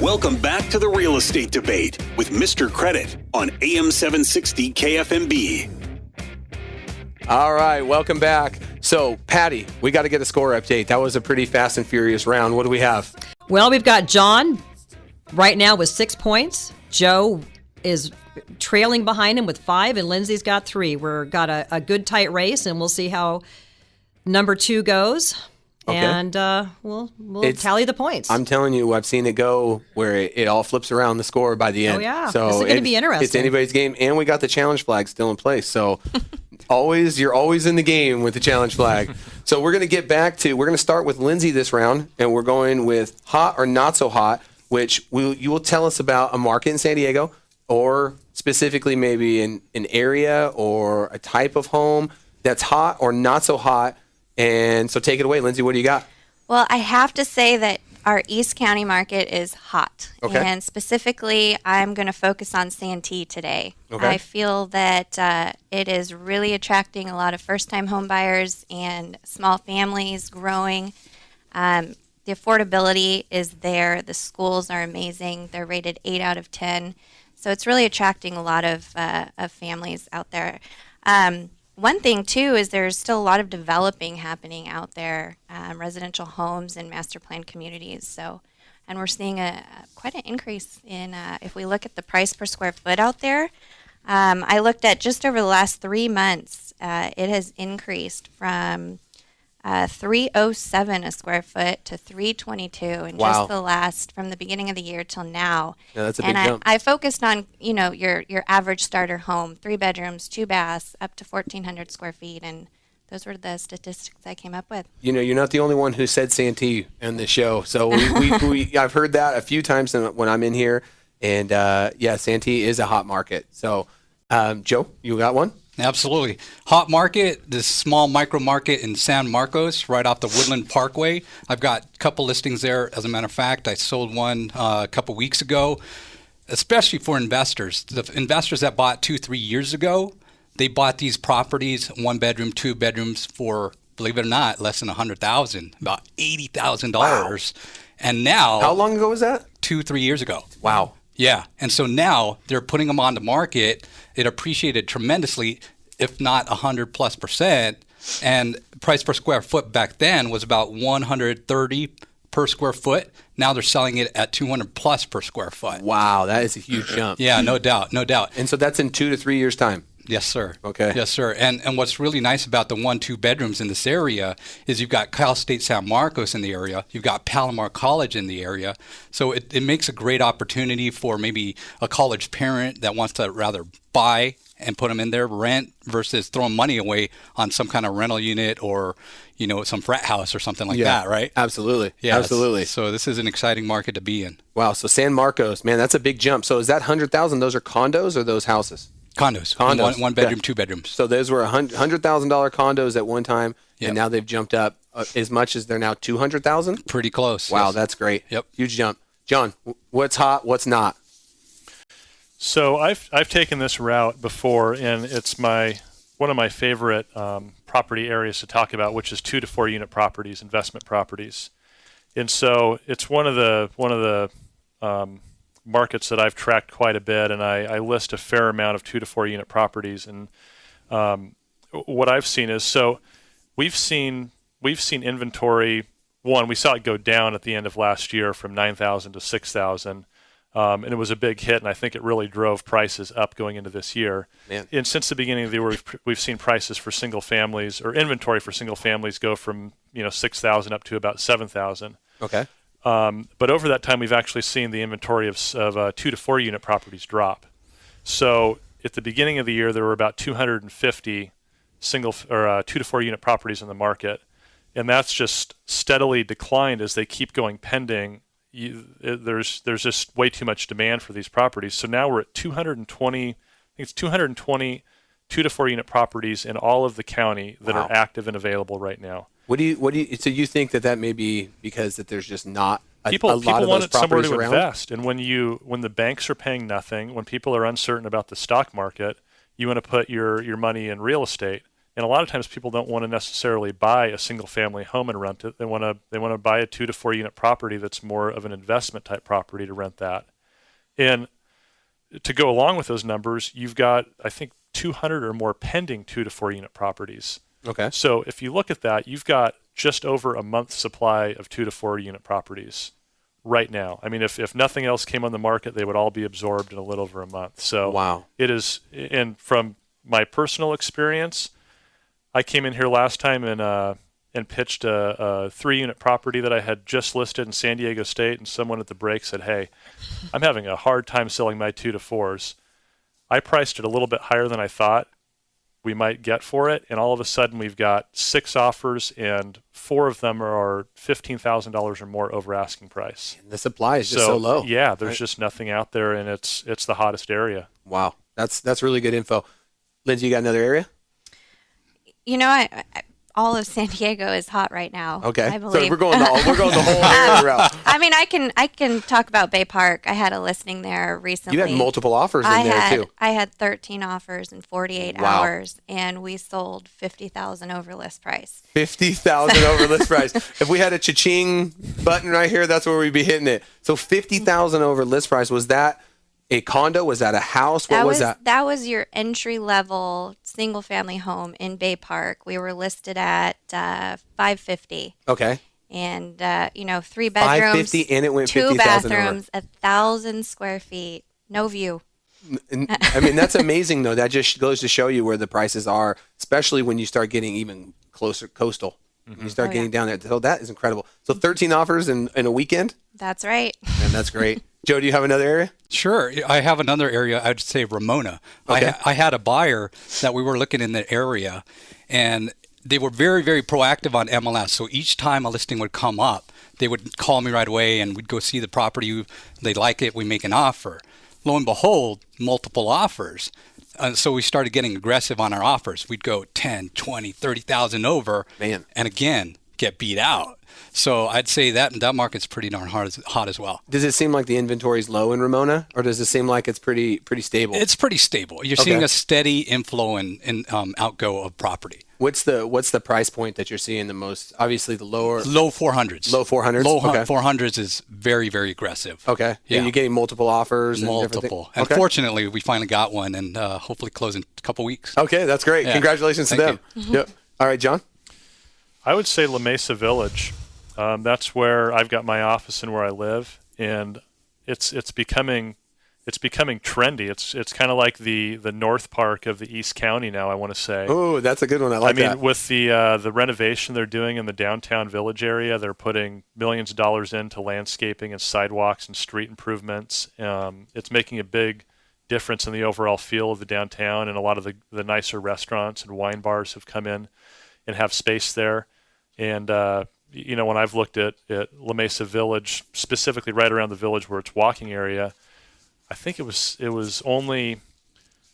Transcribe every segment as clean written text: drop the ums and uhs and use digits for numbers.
Welcome back to the Real Estate Debate with Mr. Credit on AM 760 KFMB. All right, welcome back. So, Patty, we got to get a score update. That was a pretty fast and furious round. What do we have? Well, we've got John right now with 6 points. Joe is trailing behind him with 5, and Lindsey's got 3. We've got a good tight race, and we'll see how number 2 goes. Okay. And we'll tally the points. I'm telling you, I've seen it go where it all flips around the score by the end. Oh, yeah. So this is going to be interesting. It's anybody's game, and we got the challenge flag still in place. So you're always in the game with the challenge flag. So we're going to start with Lindsey this round, and we're going with hot or not so hot, which you will tell us about a market in San Diego, or specifically maybe an area or a type of home that's hot or not so hot. And so take it away, Lindsey. What do you got? Well, I have to say that our East County market is hot. Okay. And specifically, I'm going to focus on Santee today. Okay. I feel that it is really attracting a lot of first-time home buyers and small families growing. The affordability is there. The schools are amazing. They're rated 8 out of 10. So it's really attracting a lot of families out there. One thing, too, is there's still a lot of developing happening out there, residential homes and master plan communities. So, and we're seeing quite an increase in, if we look at the price per square foot out there, I looked at just over the last 3 months, it has increased from $307 a square foot to $322 in just from the beginning of the year till now. Yeah, that's a big jump. I focused on, your average starter home, 3 bedrooms, 2 baths, up to 1,400 square feet, and those were the statistics I came up with. You're not the only one who said Santee in the show. So I've heard that a few times when I'm in here, and Santee is a hot market. So, Joe, you got one? Absolutely. Hot market, this small micro market in San Marcos, right off the Woodland Parkway. I've got a couple listings there. As a matter of fact, I sold one a couple weeks ago, especially for investors. The investors that bought 2-3 years ago, they bought these properties, 1 bedroom, 2 bedrooms for, believe it or not, less than $100,000, about $80,000. Wow. And now... How long ago was that? 2-3 years ago. Wow. Yeah, and so now they're putting them on the market. It appreciated tremendously, if not 100+%. And price per square foot back then was about $130 per square foot. Now they're selling it at $200+ per square foot. Wow, that is a huge jump. Yeah, no doubt. And so that's in 2 to 3 years' time. Yes, sir. Okay. Yes, sir. And what's really nice about the 1-2 bedrooms in this area is you've got Cal State San Marcos in the area. You've got Palomar College in the area. So it makes a great opportunity for maybe a college parent that wants to rather buy and put them in their rent versus throwing money away on some kind of rental unit or, some frat house or something like that, right? Absolutely. Yeah, absolutely. So this is an exciting market to be in. Wow. So San Marcos, man, that's a big jump. So is that 100,000? Those are condos or those houses? Condos. One bedroom, 2 bedrooms. So those were $100,000 condos at one time, and now they've jumped up as much as they're now 200,000? Pretty close. Wow, yes. That's great. Yep. Huge jump. John, what's hot, what's not? So I've taken this route before, and it's one of my favorite property areas to talk about, which is 2 to 4 unit properties, investment properties. And so it's one of the markets that I've tracked quite a bit, and I list a fair amount of 2 to 4 unit properties. And what I've seen is, so we've seen inventory. One, we saw it go down at the end of last year from 9,000 to 6,000, and it was a big hit, and I think it really drove prices up going into this year. Man. And since the beginning of the year, we've seen prices for single families, or inventory for single families, go from 6,000 up to about 7,000. Okay. But over that time, we've actually seen the inventory of 2 to 4 unit properties drop. So at the beginning of the year, there were about 250 2 to 4 unit properties in the market, and that's just steadily declined as they keep going pending. There's just way too much demand for these properties. So now we're at 220. I think it's 220 2 to 4 unit properties in all of the county that are active and available right now. So you think that may be because that there's just not a people lot of those properties want somewhere to around? invest, and when the banks are paying nothing, when people are uncertain about the stock market, you want to put your money in real estate. And a lot of times people don't want to necessarily buy a single family home and rent it. They want to buy a 2 to 4 unit property that's more of an investment type property to rent that. And to go along with those numbers, you've got, I think, 200 or more pending 2 to 4 unit properties. Okay. So if you look at that, you've got just over a month's supply of 2 to 4 unit properties right now. I mean, if nothing else came on the market, they would all be absorbed in a little over a month. So wow. It is, and from my personal experience, I came in here last time and pitched a 3 unit property that I had just listed in San Diego State, and someone at the break said, "Hey, I'm having a hard time selling my 2 to 4s." I priced it a little bit higher than I thought we might get for it, and all of a sudden we've got 6 offers, and 4 of them are $15,000 or more over asking price. And the supply is just so low. Yeah, there's just nothing out there, and it's the hottest area. Wow, that's really good info. Lindsey, you got another area? You know, I all of San Diego is hot right now. Okay, I believe. so we're going the whole area route. I mean, I can talk about Bay Park. I had a listing there recently. You had multiple offers in there too. I had 13 offers in 48 Wow. hours, and we sold 50,000 over list price. 50,000 over list price. If we had a cha-ching button right here, that's where we'd be hitting it. So 50,000 over list price. Was that a condo? Was that a house? What was that? That was your entry level single family home in Bay Park. We were listed at $550,000. Okay. And 3 bedrooms, 550, and it went 2 50,000 over. bathrooms, 1,000 square feet, no view. I mean, that's amazing though. That just goes to show you where the prices are, especially when you start getting even closer coastal. When you start getting down there. So that is incredible. So 13 offers in a weekend? That's right. And that's great. Joe, do you have another area? Sure. I have another area. I'd say Ramona. Okay. I had a buyer that we were looking in the area, and they were very, very proactive on MLS. So each time a listing would come up, they would call me right away, and we'd go see the property. They like it. We make an offer. Lo and behold, multiple offers. So we started getting aggressive on our offers. We'd go 10, 20, 30,000 over. Man. And again, get beat out. So I'd say that market's pretty darn hot as well. Does it seem like the inventory is low in Ramona, or does it seem like it's pretty stable? It's pretty stable. You're seeing a steady inflow and outgo of property. What's the price point that you're seeing the most? Obviously, the low 400s. Low 400s 400s. is very, very aggressive. Okay. Yeah. And you're getting multiple offers. Multiple. And okay. Fortunately, we finally got one, and hopefully close in a couple weeks. Okay, that's great. Yeah. Congratulations to them. Yep. All right, John. I would say La Mesa Village. That's where I've got my office and where I live, and it's becoming trendy. It's kind of like the North Park of the East County now, I want to say. Oh, that's a good one. I like that. I mean, with the renovation they're doing in the downtown Village area, they're putting millions of dollars into landscaping and sidewalks and street improvements. It's making a big difference in the overall feel of the downtown, and a lot of the nicer restaurants and wine bars have come in and have space there. And when I've looked at La Mesa Village, specifically right around the village where it's walking area, I think it was only,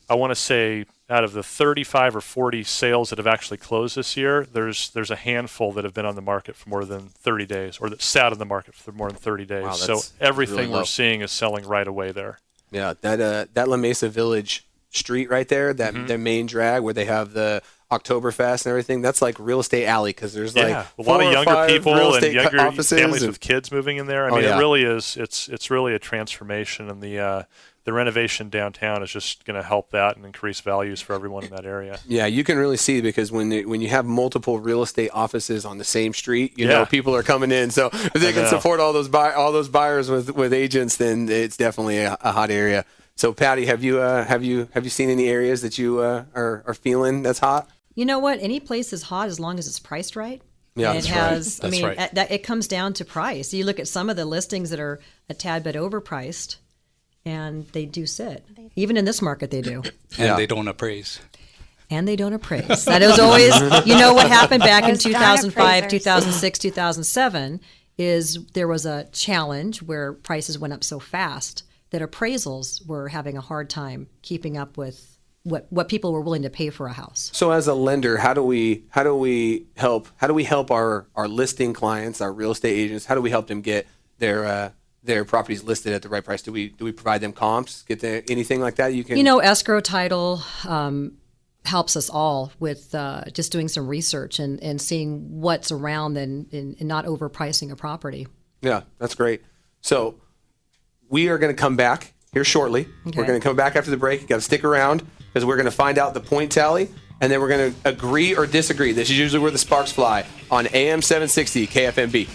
I want to say, out of the 35 or 40 sales that have actually closed this year, there's a handful that have been on the market for more than 30 days, or that sat on the market for more than 30 days. Wow, so everything really we're seeing is selling right away there. Yeah, that La Mesa Village street right there, their main drag where they have the Oktoberfest and everything, that's like real estate alley, because there's like a lot of younger people and younger families and with kids moving in there. I mean, it really is. It's really a transformation, and the renovation downtown is just going to help that and increase values for everyone in that area. Yeah, you can really see, because when you have multiple real estate offices on the same street, you know people are coming in. So if they can support all those buyers with agents, then it's definitely a hot area. So Patty, have you seen any areas that you are feeling that's hot? You know what? Any place is hot as long as it's priced right. Yeah, and that's right. It comes down to price. You look at some of the listings that are a tad bit overpriced, and they do sit. Even in this market, they do. And they don't appraise. And they don't appraise. That is always, what happened back in 2005, 2006, 2007 is there was a challenge where prices went up so fast that appraisals were having a hard time keeping up with what people were willing to pay for a house. So as a lender, how do we help our listing clients, our real estate agents? How do we help them get their properties listed at the right price? Do we provide them comps? Anything like that? You can escrow title, helps us all with just doing some research and seeing what's around and not overpricing a property. Yeah, that's great. So we are going to come back here shortly. Okay. We're going to come back after the break. You got to stick around because we're going to find out the point tally, and then we're going to agree or disagree. This is usually where the sparks fly on AM 760 KFMB.